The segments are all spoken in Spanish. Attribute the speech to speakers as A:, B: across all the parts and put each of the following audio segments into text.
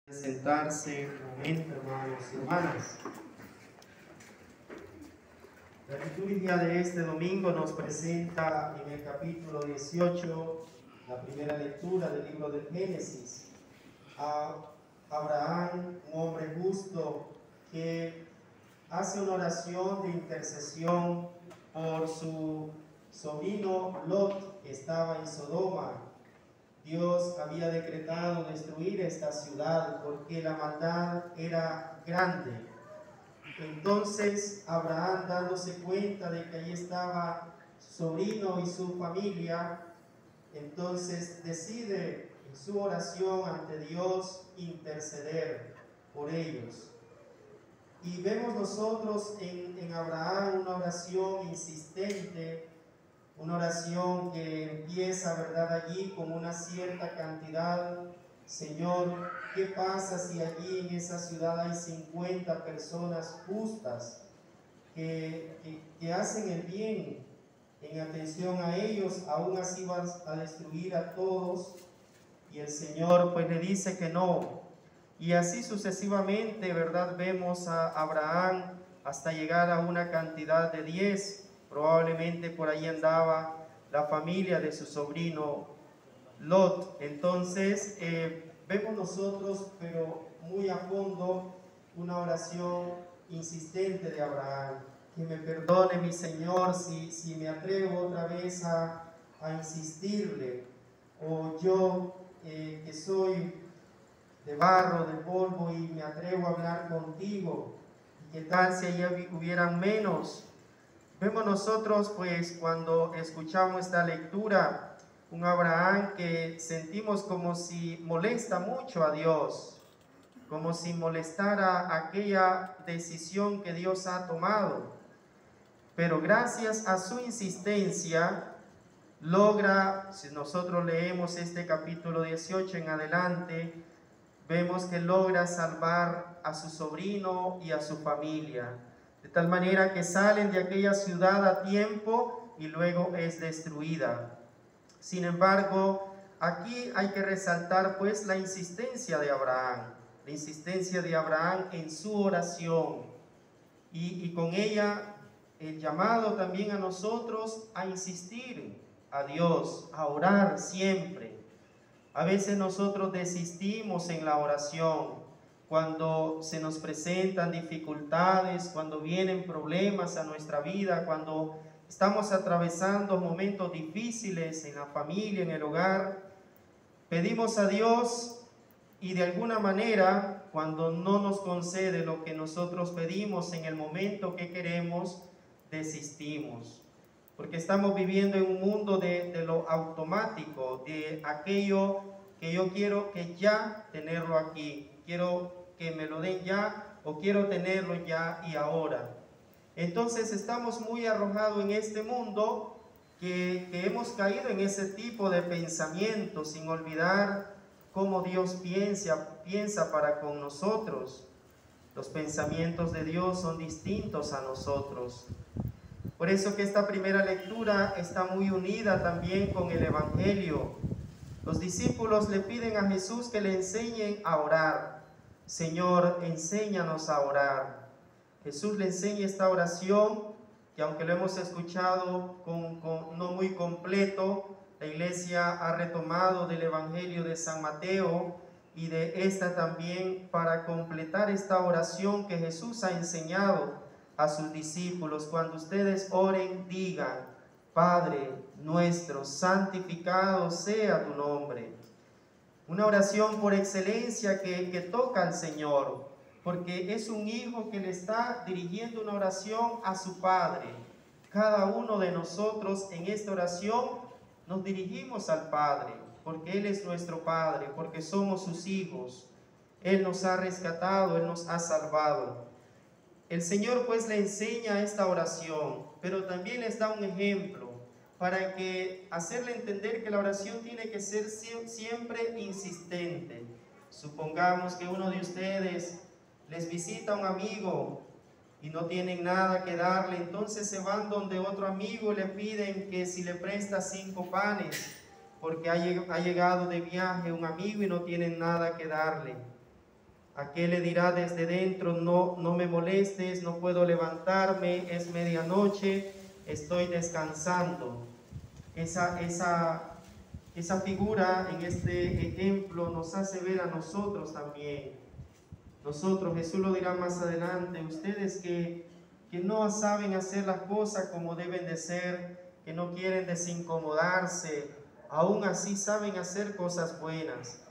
A: Sentarse un momento, hermanos y hermanas. La liturgia de este domingo nos presenta en el capítulo 18, la primera lectura del libro del Génesis, a Abraham, un hombre justo que hace una oración de intercesión por su sobrino Lot, que estaba en Sodoma. Dios había decretado destruir esta ciudad porque la maldad era grande. Entonces Abraham, dándose cuenta de que allí estaba su sobrino y su familia, entonces decide en su oración ante Dios interceder por ellos. Y vemos nosotros en Abraham una oración insistente, una oración que empieza, ¿verdad?, allí con una cierta cantidad. Señor, ¿qué pasa si allí en esa ciudad hay 50 personas justas que hacen el bien? En atención a ellos, aún así vas a destruir a todos. Y el Señor pues le dice que no. Y así sucesivamente, ¿verdad?, vemos a Abraham hasta llegar a una cantidad de 10. Probablemente por ahí andaba la familia de su sobrino Lot. Entonces vemos nosotros, pero muy a fondo, una oración insistente de Abraham. Que me perdone mi Señor si me atrevo otra vez a insistirle, o yo que soy de barro, de polvo, y me atrevo a hablar contigo. ¿Qué tal si allí hubieran menos? Vemos nosotros, pues, cuando escuchamos esta lectura, un Abraham que sentimos como si molesta mucho a Dios, como si molestara aquella decisión que Dios ha tomado. Pero gracias a su insistencia, logra, si nosotros leemos este capítulo 18 en adelante, vemos que logra salvar a su sobrino y a su familia, de tal manera que salen de aquella ciudad a tiempo y luego es destruida. Sin embargo, aquí hay que resaltar pues la insistencia de Abraham en su oración, y con ella el llamado también a nosotros a insistir a Dios, a orar siempre. A veces nosotros desistimos en la oración cuando se nos presentan dificultades, cuando vienen problemas a nuestra vida, cuando estamos atravesando momentos difíciles en la familia, en el hogar. Pedimos a Dios y de alguna manera, cuando no nos concede lo que nosotros pedimos en el momento que queremos, desistimos. Porque estamos viviendo en un mundo de lo automático, de aquello que yo quiero que ya tenerlo aquí, quiero que me lo den ya, o quiero tenerlo ya y ahora. Entonces estamos muy arrojados en este mundo que hemos caído en ese tipo de pensamiento, sin olvidar cómo Dios piensa para con nosotros. Los pensamientos de Dios son distintos a nosotros. Por eso que esta primera lectura está muy unida también con el Evangelio. Los discípulos le piden a Jesús que le enseñen a orar. Señor, enséñanos a orar. Jesús le enseña esta oración que, aunque lo hemos escuchado no muy completo, la iglesia ha retomado del Evangelio de San Mateo y de esta también para completar esta oración que Jesús ha enseñado a sus discípulos. Cuando ustedes oren, digan: Padre nuestro, santificado sea tu nombre. Una oración por excelencia que toca al Señor, porque es un hijo que le está dirigiendo una oración a su Padre. Cada uno de nosotros en esta oración nos dirigimos al Padre, porque Él es nuestro Padre, porque somos sus hijos. Él nos ha rescatado, Él nos ha salvado. El Señor pues le enseña esta oración, pero también les da un ejemplo para hacerle entender que la oración tiene que ser siempre insistente. Supongamos que uno de ustedes les visita a un amigo y no tienen nada que darle, entonces se van donde otro amigo y le piden que si le presta 5 panes, porque ha llegado de viaje un amigo y no tienen nada que darle. Aquel le dirá desde dentro, no me molestes, no puedo levantarme, es medianoche, estoy descansando. Esa figura en este ejemplo nos hace ver a nosotros también. Nosotros, Jesús lo dirá más adelante, ustedes que no saben hacer las cosas como deben de ser, que no quieren desincomodarse, aún así saben hacer cosas buenas.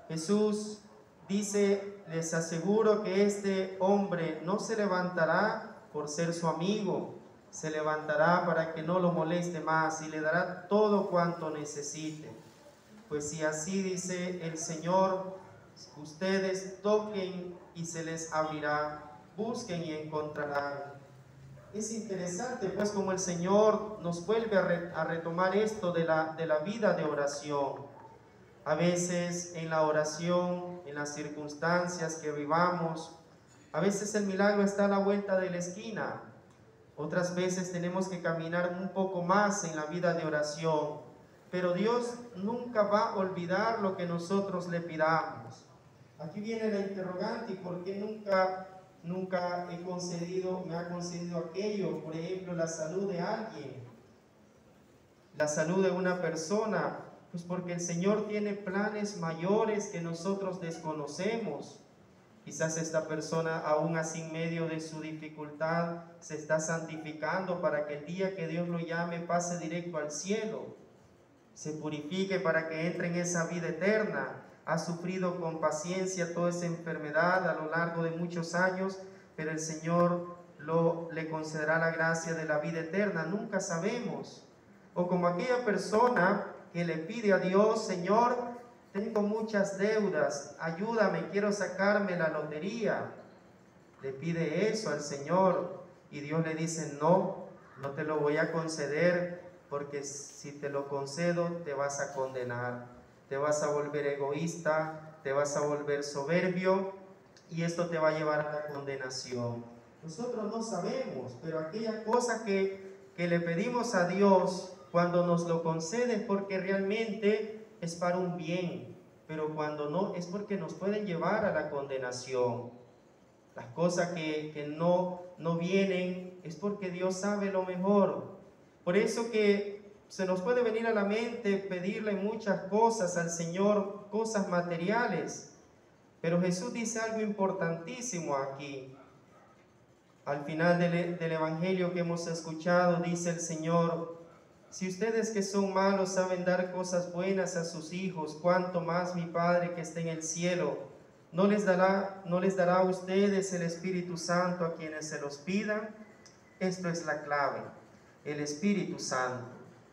A: Jesús dice, les aseguro que este hombre no se levantará por ser su amigo, se levantará para que no lo moleste más y le dará todo cuanto necesite. Pues si así dice el Señor, ustedes toquen y se les abrirá, busquen y encontrarán. Es interesante pues como el Señor nos vuelve a retomar esto de la vida de oración. A veces en la oración, en las circunstancias que vivamos, a veces el milagro está a la vuelta de la esquina. Otras veces tenemos que caminar un poco más en la vida de oración. Pero Dios nunca va a olvidar lo que nosotros le pidamos. Aquí viene la interrogante, ¿y por qué nunca me ha concedido aquello? Por ejemplo, la salud de alguien, la salud de una persona. Pues porque el Señor tiene planes mayores que nosotros desconocemos. Quizás esta persona, aún así en medio de su dificultad, se está santificando para que el día que Dios lo llame pase directo al cielo, se purifique para que entre en esa vida eterna. Ha sufrido con paciencia toda esa enfermedad a lo largo de muchos años, pero el Señor le concederá la gracia de la vida eterna. Nunca sabemos. O como aquella persona que le pide a Dios, Señor, tengo muchas deudas, ayúdame, quiero sacarme la lotería. Le pide eso al Señor y Dios le dice, no te lo voy a conceder, porque si te lo concedo te vas a condenar, te vas a volver egoísta, te vas a volver soberbio y esto te va a llevar a la condenación. Nosotros no sabemos, pero aquella cosa que le pedimos a Dios, cuando nos lo concede es porque realmente es para un bien, pero cuando no es porque nos pueden llevar a la condenación. Las cosas que no vienen es porque Dios sabe lo mejor. Por eso que se nos puede venir a la mente pedirle muchas cosas al Señor, cosas materiales, pero Jesús dice algo importantísimo aquí. Al final del Evangelio que hemos escuchado, dice el Señor, si ustedes que son malos saben dar cosas buenas a sus hijos, cuánto más mi Padre que está en el cielo no les dará a ustedes el Espíritu Santo a quienes se los pidan. Esto es la clave, el Espíritu Santo.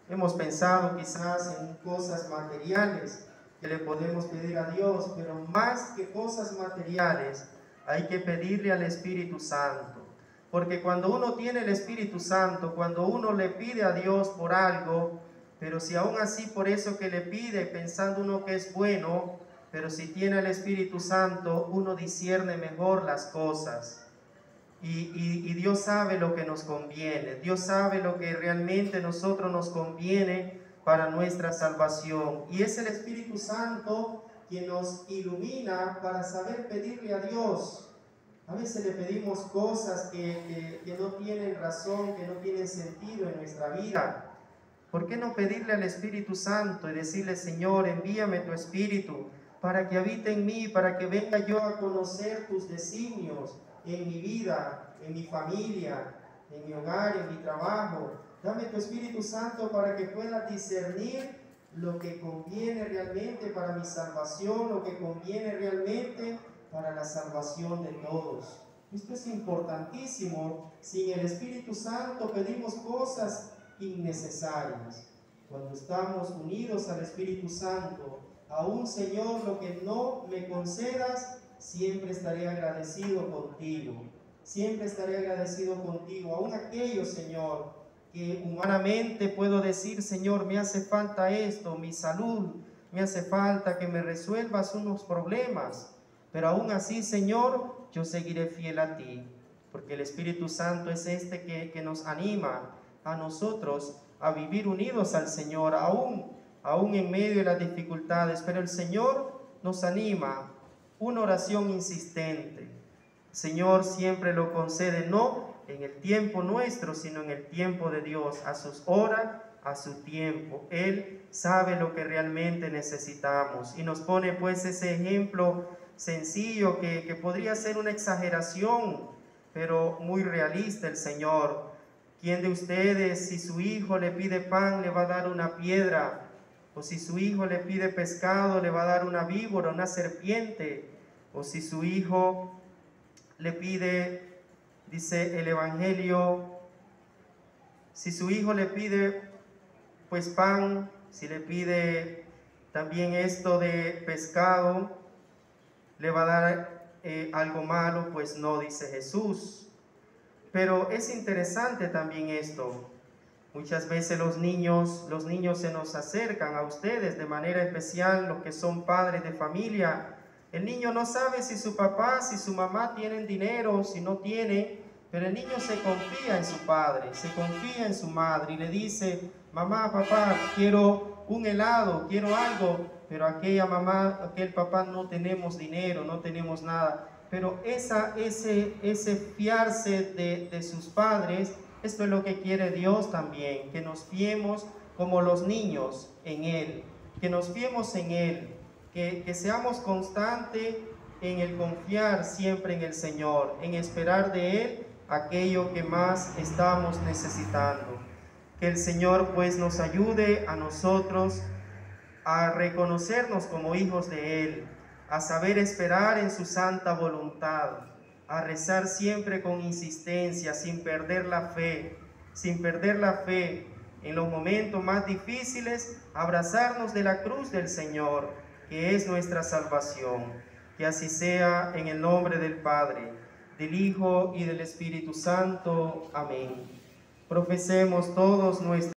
A: Hemos pensado quizás en cosas materiales que le podemos pedir a Dios, pero más que cosas materiales hay que pedirle al Espíritu Santo. Porque cuando uno tiene el Espíritu Santo, cuando uno le pide a Dios por algo, pero si aún así por eso que le pide, pensando uno que es bueno, pero si tiene el Espíritu Santo, uno discierne mejor las cosas. Y Dios sabe lo que nos conviene, Dios sabe lo que realmente a nosotros nos conviene para nuestra salvación. Y es el Espíritu Santo quien nos ilumina para saber pedirle a Dios. A veces le pedimos cosas que no tienen razón, que no tienen sentido en nuestra vida. ¿Por qué no pedirle al Espíritu Santo y decirle, Señor, envíame tu Espíritu para que habite en mí, para que venga yo a conocer tus designios en mi vida, en mi familia, en mi hogar, en mi trabajo? Dame tu Espíritu Santo para que pueda discernir lo que conviene realmente para mi salvación, lo que conviene realmente para la salvación de todos. Esto es importantísimo. Sin el Espíritu Santo pedimos cosas innecesarias. Cuando estamos unidos al Espíritu Santo, aún Señor, lo que no me concedas, siempre estaré agradecido contigo. Siempre estaré agradecido contigo. Aún aquello, Señor, que humanamente puedo decir, Señor, me hace falta esto, mi salud, me hace falta que me resuelvas unos problemas. Pero aún así, Señor, yo seguiré fiel a ti, porque el Espíritu Santo es este que nos anima a nosotros a vivir unidos al Señor, aún en medio de las dificultades. Pero el Señor nos anima una oración insistente. El Señor siempre lo concede, no en el tiempo nuestro, sino en el tiempo de Dios, a sus horas, a su tiempo. Él sabe lo que realmente necesitamos y nos pone pues ese ejemplo sencillo que podría ser una exageración, pero muy realista el Señor. ¿Quién de ustedes, si su hijo le pide pan, le va a dar una piedra? O si su hijo le pide pescado, le va a dar una víbora, una serpiente. O si su hijo le pide, dice el Evangelio, si su hijo le pide pues pan, si le pide también esto de pescado, le va a dar algo malo, pues no, dice Jesús. Pero es interesante también esto. Muchas veces los niños se nos acercan a ustedes, de manera especial los que son padres de familia. El niño no sabe si su papá, si su mamá tienen dinero, si no tiene, pero el niño se confía en su padre, se confía en su madre y le dice, mamá, papá, quiero un helado, quiero algo, pero aquella mamá, aquel papá no tenemos dinero, no tenemos nada. Pero ese fiarse de sus padres, esto es lo que quiere Dios también, que nos fiemos como los niños en Él, que nos fiemos en Él, que seamos constantes en el confiar siempre en el Señor, en esperar de Él aquello que más estamos necesitando. Que el Señor pues nos ayude a nosotros a reconocernos como hijos de Él, a saber esperar en su santa voluntad, a rezar siempre con insistencia, sin perder la fe, en los momentos más difíciles, abrazarnos de la cruz del Señor, que es nuestra salvación. Que así sea, en el nombre del Padre, del Hijo y del Espíritu Santo. Amén. Profesemos todos nuestra